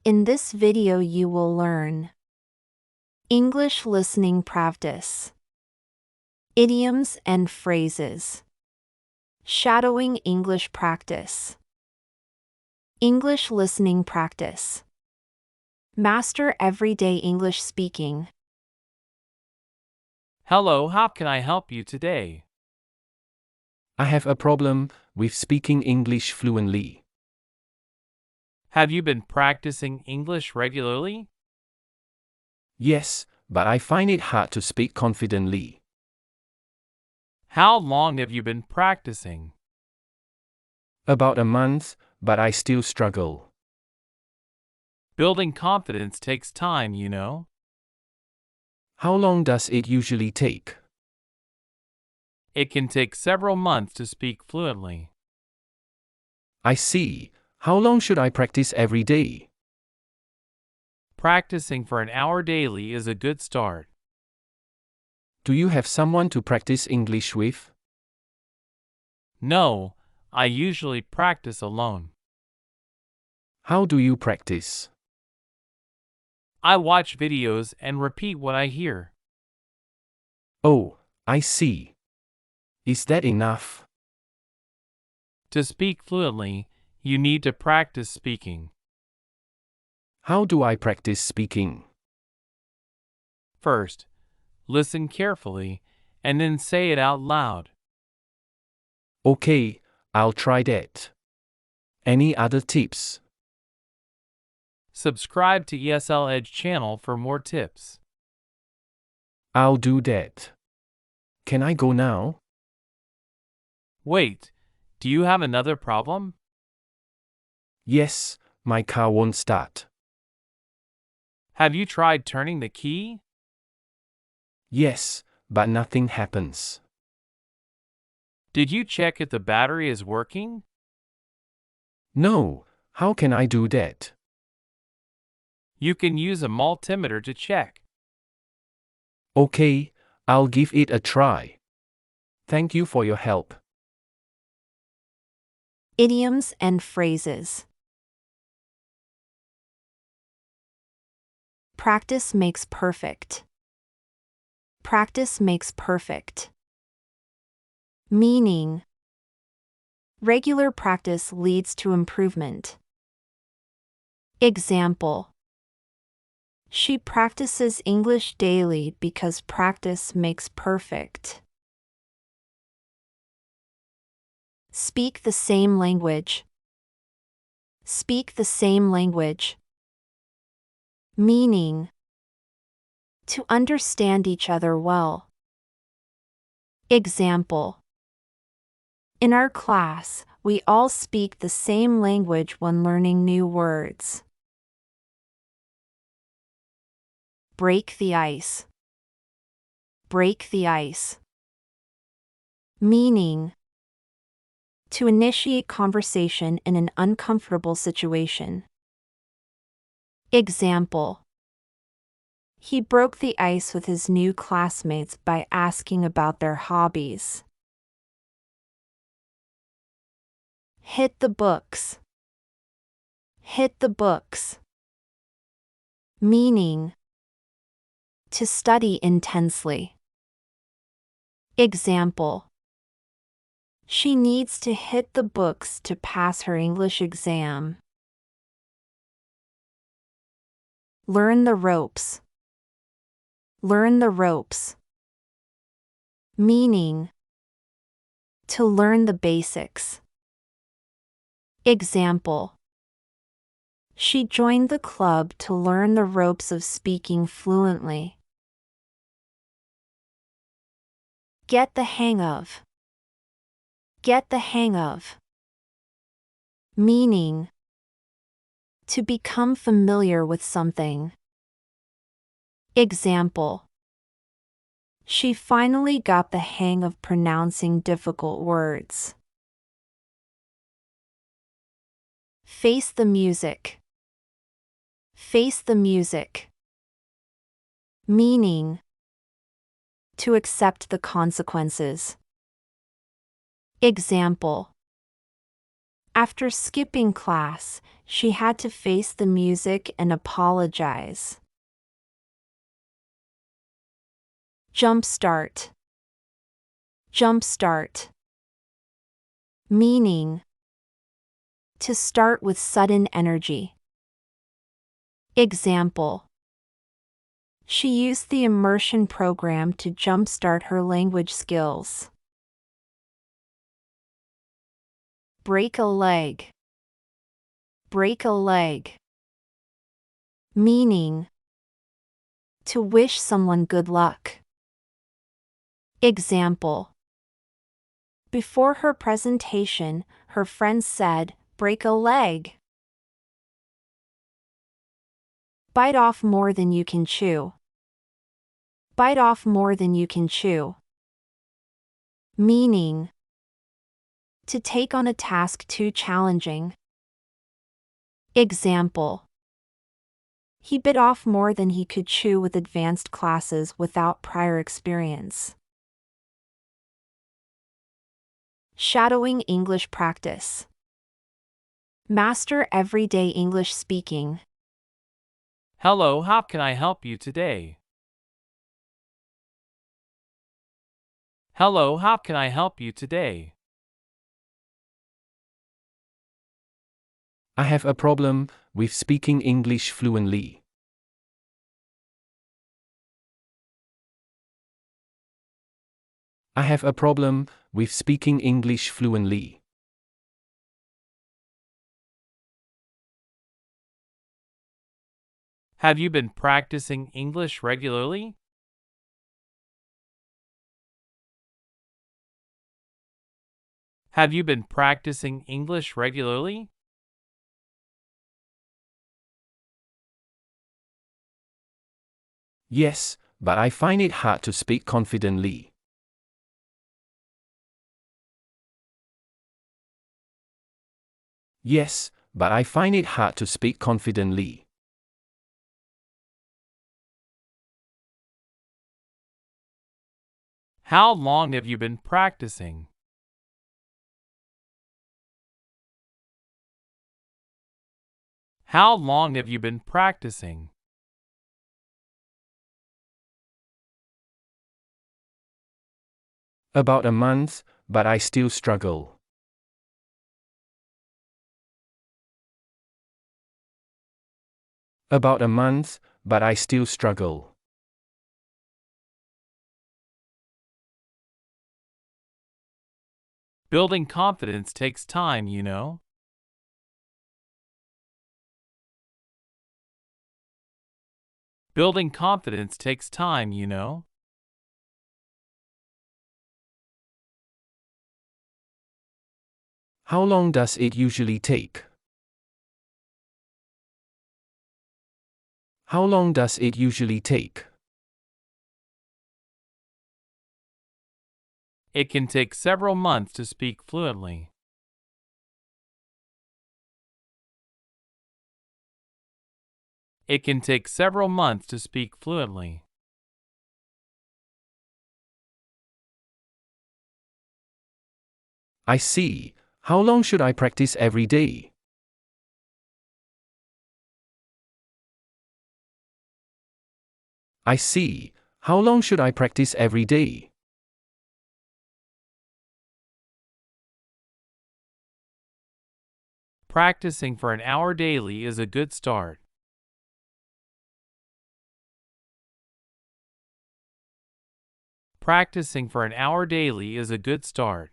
In this video you will learn English listening practice, idioms and phrases, shadowing English practice, English listening practice, master everyday English speaking. Hello, how can I help you today? I have a problem with speaking English fluently. Have you been practicing English regularly? Yes, but I find it hard to speak confidently. How long have you been practicing? About a month, but I still struggle. Building confidence takes time, you know. How long does it usually take? It can take several months to speak fluently. I see. How long should I practice every day? Practicing for an hour daily is a good start. Do you have someone to practice English with? No, I usually practice alone. How do you practice? I watch videos and repeat what I hear. Oh, I see. Is that enough? To speak fluently, you need to practice speaking. How do I practice speaking? First, listen carefully and then say it out loud. Okay, I'll try that. Any other tips? Subscribe to ESL Edge channel for more tips. I'll do that. Can I go now? Wait, do you have another problem? Yes, my car won't start. Have you tried turning the key? Yes, but nothing happens. Did you check if the battery is working? No, how can I do that? You can use a multimeter to check. Okay, I'll give it a try. Thank you for your help. Idioms and phrases. Practice makes perfect. Practice makes perfect. Meaning: regular practice leads to improvement. Example: she practices English daily because practice makes perfect. Speak the same language. Speak the same language. Meaning: to understand each other well. Example: in our class, we all speak the same language when learning new words. Break the ice. Break the ice. Meaning: to initiate conversation in an uncomfortable situation. Example: he broke the ice with his new classmates by asking about their hobbies. Hit the books. Hit the books. Meaning: to study intensely. Example: she needs to hit the books to pass her English exam. Learn the ropes. Learn the ropes. Meaning: to learn the basics. Example: she joined the club to learn the ropes of speaking fluently. Get the hang of. Get the hang of. Meaning: to become familiar with something. Example: she finally got the hang of pronouncing difficult words. Face the music. Face the music. Meaning: to accept the consequences. Example: After skipping class, she had to face the music and apologize. Jumpstart. Jumpstart. Meaning: to start with sudden energy. Example: she used the immersion program to jumpstart her language skills. Break a leg. Break a leg. Meaning: to wish someone good luck. Example: before her presentation, her friends said, "Break a leg." Bite off more than you can chew. Bite off more than you can chew. Meaning: to take on a task too challenging. Example: he bit off more than he could chew with advanced classes without prior experience. Shadowing English practice. Master everyday English speaking. Hello, how can I help you today? Hello, how can I help you today? I have a problem with speaking English fluently. I have a problem with speaking English fluently. Have you been practicing English regularly? Have you been practicing English regularly? Yes, but I find it hard to speak confidently. Yes, but I find it hard to speak confidently. How long have you been practicing? How long have you been practicing? About a month, but I still struggle. About a month, but I still struggle. Building confidence takes time, you know. Building confidence takes time, you know. How long does it usually take? How long does it usually take? It can take several months to speak fluently. It can take several months to speak fluently. I see. How long should I practice every day? I see. How long should I practice every day? Practicing for an hour daily is a good start. Practicing for an hour daily is a good start.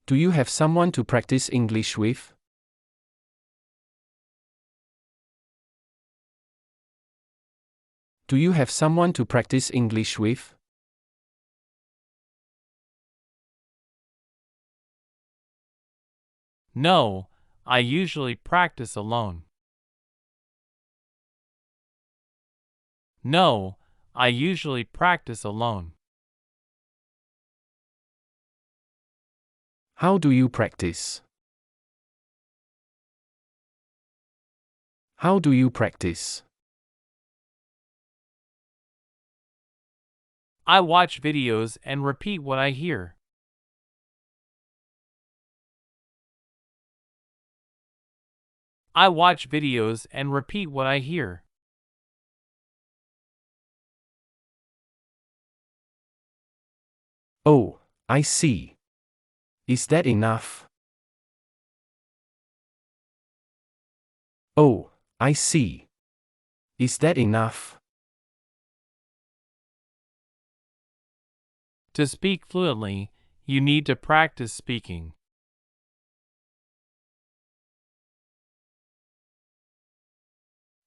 Do you have someone to practice English with? Do you have someone to practice English with? No, I usually practice alone. No, I usually practice alone. How do you practice? How do you practice? I watch videos and repeat what I hear. I watch videos and repeat what I hear. Oh, I see. Is that enough? Oh, I see. Is that enough? To speak fluently, you need to practice speaking.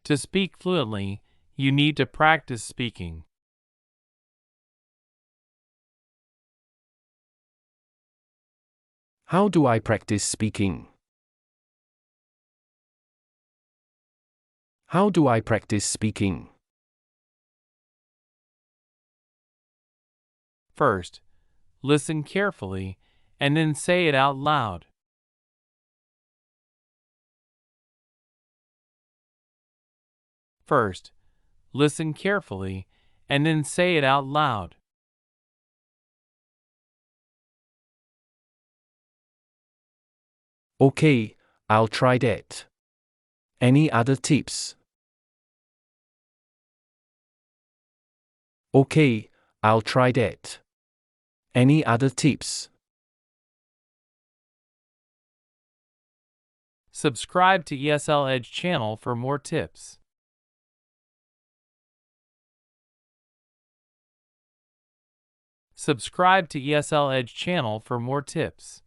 To speak fluently, you need to practice speaking. How do I practice speaking? How do I practice speaking? First, listen carefully and then say it out loud. First, listen carefully and then say it out loud. Okay, I'll try that. Any other tips? Okay, I'll try that. Any other tips? Subscribe to ESL Edge channel for more tips. Subscribe to ESL Edge channel for more tips.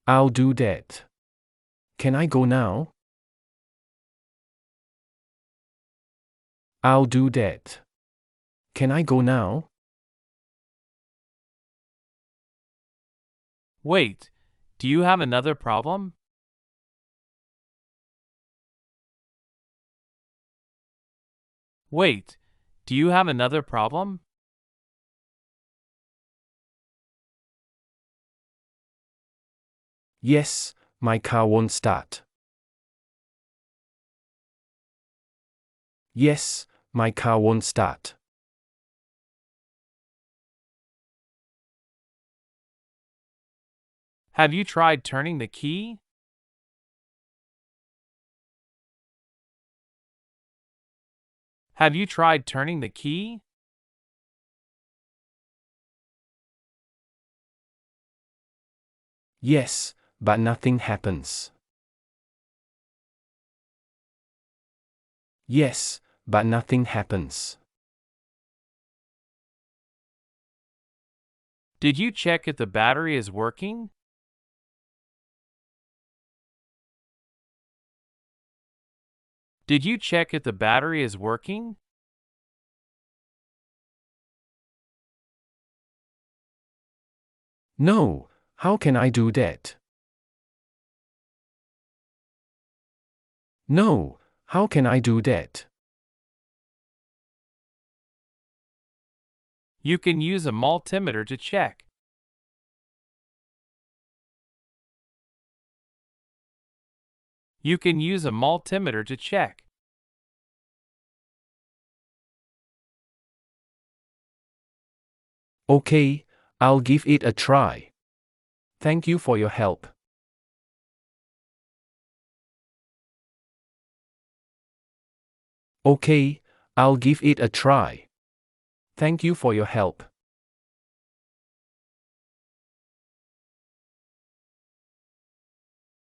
I'll do that. Can I go now? I'll do that. Can I go now? Wait, do you have another problem? Wait, do you have another problem? Yes, my car won't start. Yes, my car won't start. Have you tried turning the key? Have you tried turning the key? Yes, but nothing happens. Yes, but nothing happens. Did you check if the battery is working? Did you check if the battery is working? No, how can I do that? No, how can I do that? You can use a multimeter to check. You can use a multimeter to check. Okay, I'll give it a try. Thank you for your help. Okay, I'll give it a try. Thank you for your help.